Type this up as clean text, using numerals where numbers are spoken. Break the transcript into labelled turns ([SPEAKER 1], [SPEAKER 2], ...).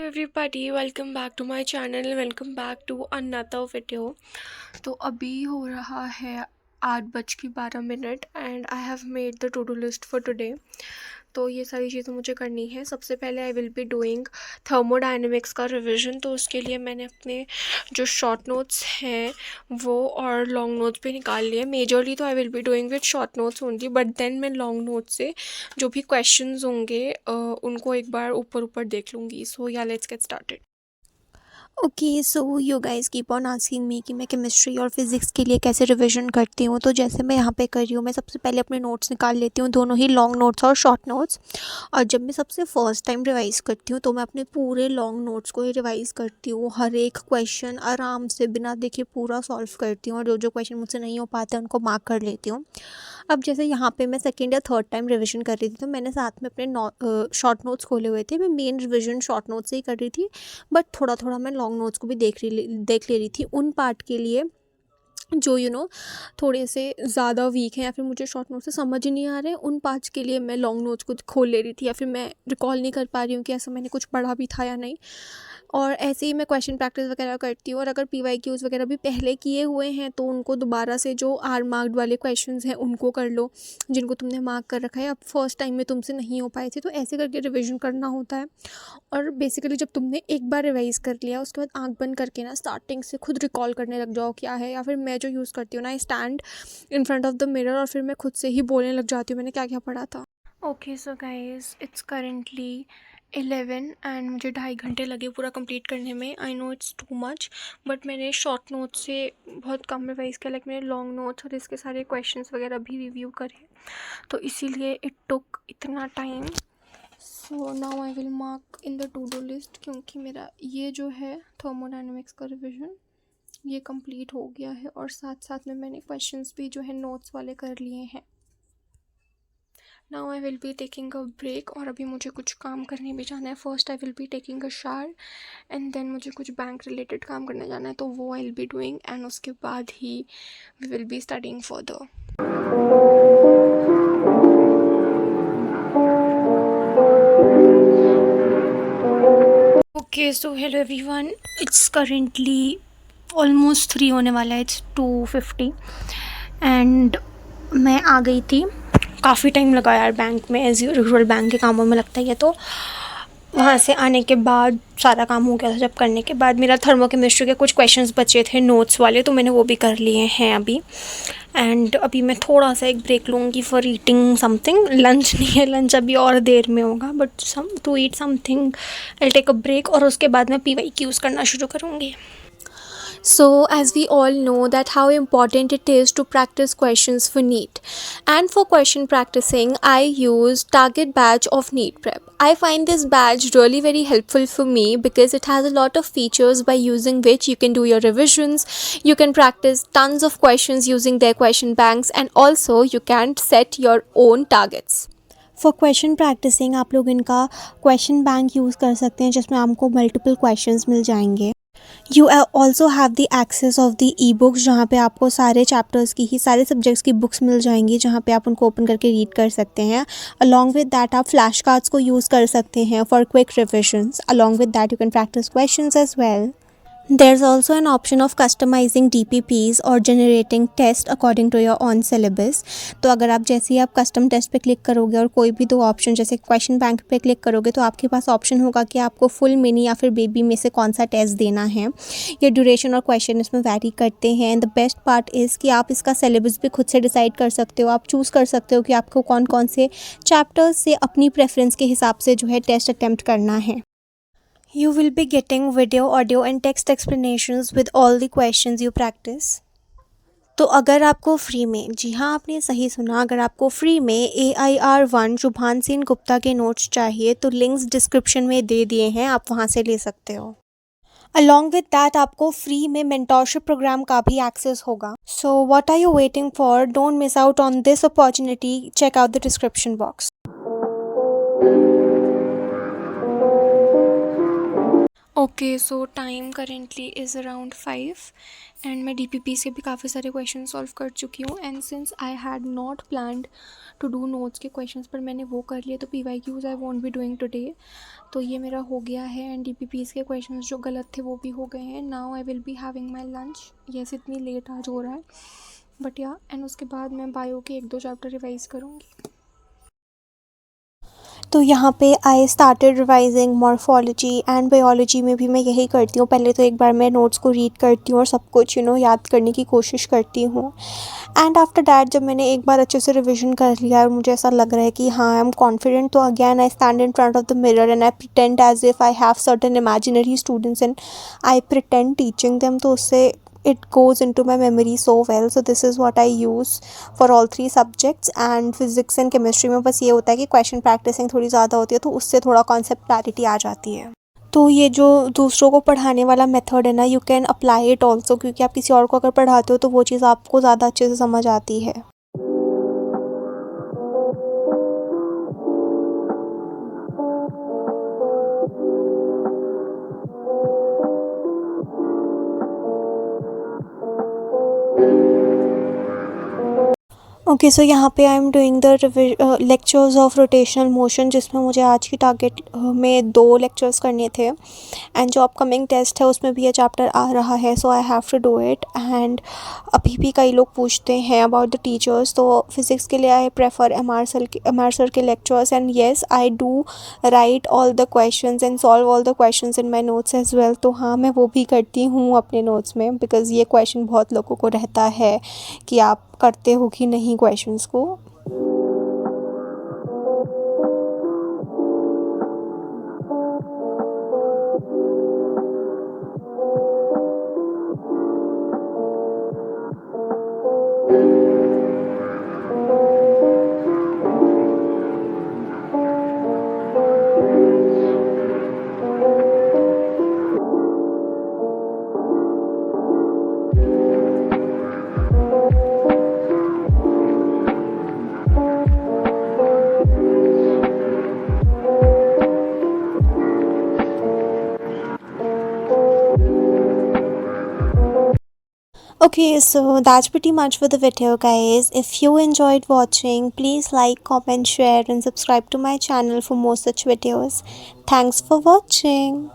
[SPEAKER 1] Everybody welcome back to my channel. Welcome back to another video. तो अभी हो रहा है 8:12 and I have made the to do list for today. तो ये सारी चीज़ें मुझे करनी है। सबसे पहले I will be doing thermodynamics का रिवीजन। तो उसके लिए मैंने अपने जो शॉर्ट नोट्स हैं वो और लॉन्ग नोट्स भी निकाल लिए। मेजरली तो I will be doing with short notes only, but then मैं लॉन्ग नोट्स से जो भी क्वेश्चंस होंगे उनको एक बार ऊपर ऊपर देख लूँगी। सो या let's get started.
[SPEAKER 2] Okay, so you guys keep on asking me कि मैं केमिस्ट्री और फिज़िक्स के लिए कैसे रिवीजन करती हूँ। तो जैसे मैं यहाँ पे कर रही हूँ, मैं सबसे पहले अपने नोट्स निकाल लेती हूँ, दोनों ही लॉन्ग नोट्स और शॉर्ट नोट्स। और जब मैं सबसे फर्स्ट टाइम रिवाइज़ करती हूँ तो मैं अपने पूरे लॉन्ग नोट्स को ही रिवाइज़ करती हूँ। हर एक क्वेश्चन आराम से बिना देखे पूरा सॉल्व करती हूँ और जो जो क्वेश्चन मुझसे नहीं हो पाते उनको मार्क कर लेती हूँ। अब जैसे यहाँ पे मैं सेकंड या थर्ड टाइम रिवीजन कर रही थी तो मैंने साथ में अपने शॉर्ट नोट्स खोले हुए थे। मैं मेन रिवीजन शॉर्ट नोट्स से ही कर रही थी, बट थोड़ा थोड़ा मैं लॉन्ग नोट्स को भी देख ले रही थी उन पार्ट के लिए जो थोड़े से ज़्यादा वीक हैं या फिर मुझे शॉर्ट नोट्स से समझ ही नहीं आ रहे हैं। उन पार्ट्स के लिए मैं लॉन्ग नोट्स को खोल ले रही थी, या फिर मैं रिकॉल नहीं कर पा रही हूँ कि ऐसा मैंने कुछ पढ़ा भी था या नहीं। और ऐसे ही मैं क्वेश्चन प्रैक्टिस वगैरह करती हूँ। और अगर पीवाईक्यूज़ वगैरह भी पहले किए हुए हैं तो उनको दोबारा से जो आर मार्क्ड वाले क्वेश्चंस हैं उनको कर लो, जिनको तुमने मार्क कर रखा है। अब फर्स्ट टाइम में तुमसे नहीं हो पाए थे तो ऐसे करके रिविजन करना होता है। और बेसिकली जब तुमने एक बार रिवाइज कर लिया उसके बाद आंख बंद करके ना स्टार्टिंग से खुद रिकॉल करने लग जाओ क्या है। या फिर मैं जो यूज़ करती हूँ ना, आई stand in front of the mirror और फिर मैं खुद से ही बोलने लग जाती हूँ मैंने क्या क्या पढ़ा था। Okay so guys, it's currently 11 and मुझे 2.5 घंटे लगे पूरा कंप्लीट करने में। I know it's too much, but मैंने शॉर्ट नोट्स से बहुत कम रिवाइज़ किया। लाइक मैंने लॉन्ग नोट्स और इसके सारे क्वेश्चंस वगैरह भी रिव्यू करे, तो इसीलिए इट टुक इतना time. So now I will mark in the to do list, क्योंकि मेरा ये जो है थर्मोडायनेमिक्स का रिविजन ये कंप्लीट हो गया है और साथ साथ में मैंने क्वेश्चंस भी जो है नोट्स वाले कर लिए हैं। Now I will be taking a break और अभी मुझे कुछ काम करने भी जाना है। First I will be taking a shower and then मुझे कुछ बैंक रिलेटेड काम करने जाना है, तो वो I will be doing and उसके बाद ही we will be studying further. Okay so hello everyone, it's currently almost 3 होने वाला है। इट्स 2:50 एंड मैं आ गई थी। काफ़ी टाइम लगा यार बैंक में, एज़ यूजुअल बैंक के कामों में लगता ही है। तो वहाँ से आने के बाद सारा काम हो गया था। जब करने के बाद मेरा थर्मोकेमिस्ट्री के कुछ क्वेश्चंस बचे थे नोट्स वाले, तो मैंने वो भी कर लिए हैं अभी। एंड अभी मैं थोड़ा सा एक ब्रेक लूँगी फॉर ईटिंग समथिंग। लंच नहीं है, लंच अभी और देर में होगा, but to eat something I take a break और उसके बाद मैं PYQs करना शुरू करूँगी। So, as we all know that how important it is to practice questions for NEET. And for question practicing, I use Target Badge of NEET Prep. I find this badge really very helpful for me because it has a lot of features by using which you can do your revisions, you can practice tons of questions using their question banks, and also you can set your own targets. For question practising आप लोग इनका question bank use कर सकते हैं जिसमें आपको multiple questions मिल जाएंगे। You also have the access of the e books, जहाँ पे आपको सारे चैप्टर्स की ही सारे सब्जेक्ट्स की बुक्स मिल जाएंगी, जहाँ पे आप उनको ओपन करके रीड कर सकते हैं। अलॉन्ग विद दैट आप फ्लैश कार्ड्स को यूज़ कर सकते हैं for quick revisions. Along with that you can practise questions as well. There's also an option of customizing DPPs or generating test according to your own syllabus. तो अगर आप जैसे ही आप कस्टम टेस्ट पे क्लिक करोगे और कोई भी 2 ऑप्शन जैसे क्वेश्चन बैंक पे क्लिक करोगे तो आपके पास ऑप्शन होगा कि आपको फुल मिनी या फिर बेबी में से कौन सा टेस्ट देना है। ये ड्यूरेशन और क्वेश्चन इसमें वैरी करते हैं। And the best part is कि आप इसका सिलेबस भी खुद से डिसाइड कर सकते हो। आप चूज़ कर सकते हो कि आपको कौन कौन से चैप्टर्स से अपनी प्रेफरेंस के हिसाब से जो है टेस्ट अटैम्प्ट करना है। You will be getting video, audio and text explanations with all the questions you practice. तो अगर आपको फ्री में, जी हाँ आपने सही सुना, अगर आपको फ्री में AIR1 शुभान सेन गुप्ता के नोट्स चाहिए तो लिंक्स डिस्क्रिप्शन में दे दिए हैं, आप वहाँ से ले सकते हो। अलॉन्ग विद दैट आपको फ्री में मेंटोरशिप प्रोग्राम का भी एक्सेस होगा। So what are you waiting for? Don't miss out on this opportunity. Check out the description box.
[SPEAKER 1] Okay, so time currently is around 5 and मैं DPP से भी काफ़ी सारे क्वेश्चन सॉल्व कर चुकी हूँ। And since I had not planned to do notes के questions पर मैंने वो कर लिए, तो PYQs I want be doing today. तो ये मेरा हो गया है एंड डीपीपीस के क्वेश्चंस जो गलत थे वो भी हो गए हैं। Now I will be having my lunch. Yes, इतनी लेट आज हो रहा है बट या, एंड उसके बाद मैं बायो के 1-2 चैप्टर रिवाइज़ करूँगी।
[SPEAKER 2] तो यहाँ पे I started revising morphology and biology में भी मैं यही करती हूँ। पहले तो एक बार मैं नोट्स को रीड करती हूँ और सब कुछ याद करने की कोशिश करती हूँ। एंड आफ्टर डैट जब मैंने एक बार अच्छे से रिविजन कर लिया और मुझे ऐसा लग रहा है कि हाँ आई एम कॉन्फिडेंट, तो again I stand in front of the mirror and I pretend as if I have certain imaginary students and I pretend teaching them, तो उससे it goes into my memory so well. So this is what I use for all 3 subjects and physics and chemistry में बस ये होता है कि question practising थोड़ी ज़्यादा होती है तो उससे थोड़ा कॉन्सेप्ट क्लैरिटी आ जाती है। तो ये जो दूसरों को पढ़ाने वाला मेथड है ना, you can apply it also, क्योंकि आप किसी और को अगर पढ़ाते हो तो वो चीज़ आपको ज़्यादा अच्छे से समझ आती है। ओके, सो यहाँ पे I am doing the lectures of rotational motion, जिसमें मुझे आज की टारगेट में 2 लेक्चर्स करने थे एंड जो अपकमिंग टेस्ट है उसमें भी ये चैप्टर आ रहा है, so I have to do it. And अभी भी कई लोग पूछते हैं अबाउट द टीचर्स, तो फिज़िक्स के लिए I prefer M R sir के lectures and yes I do write all the questions and solve all the questions in my notes as well. तो हाँ, मैं वो भी करती हूँ अपने नोट्स में, बिकॉज़ ये क्वेश्चन बहुत लोगों को रहता है कि आप करते हो कि नहीं क्वेश्चंस को। Okay, so that's pretty much for the video, guys. If you enjoyed watching, please like, comment, share and subscribe to my channel for more such videos. Thanks for watching.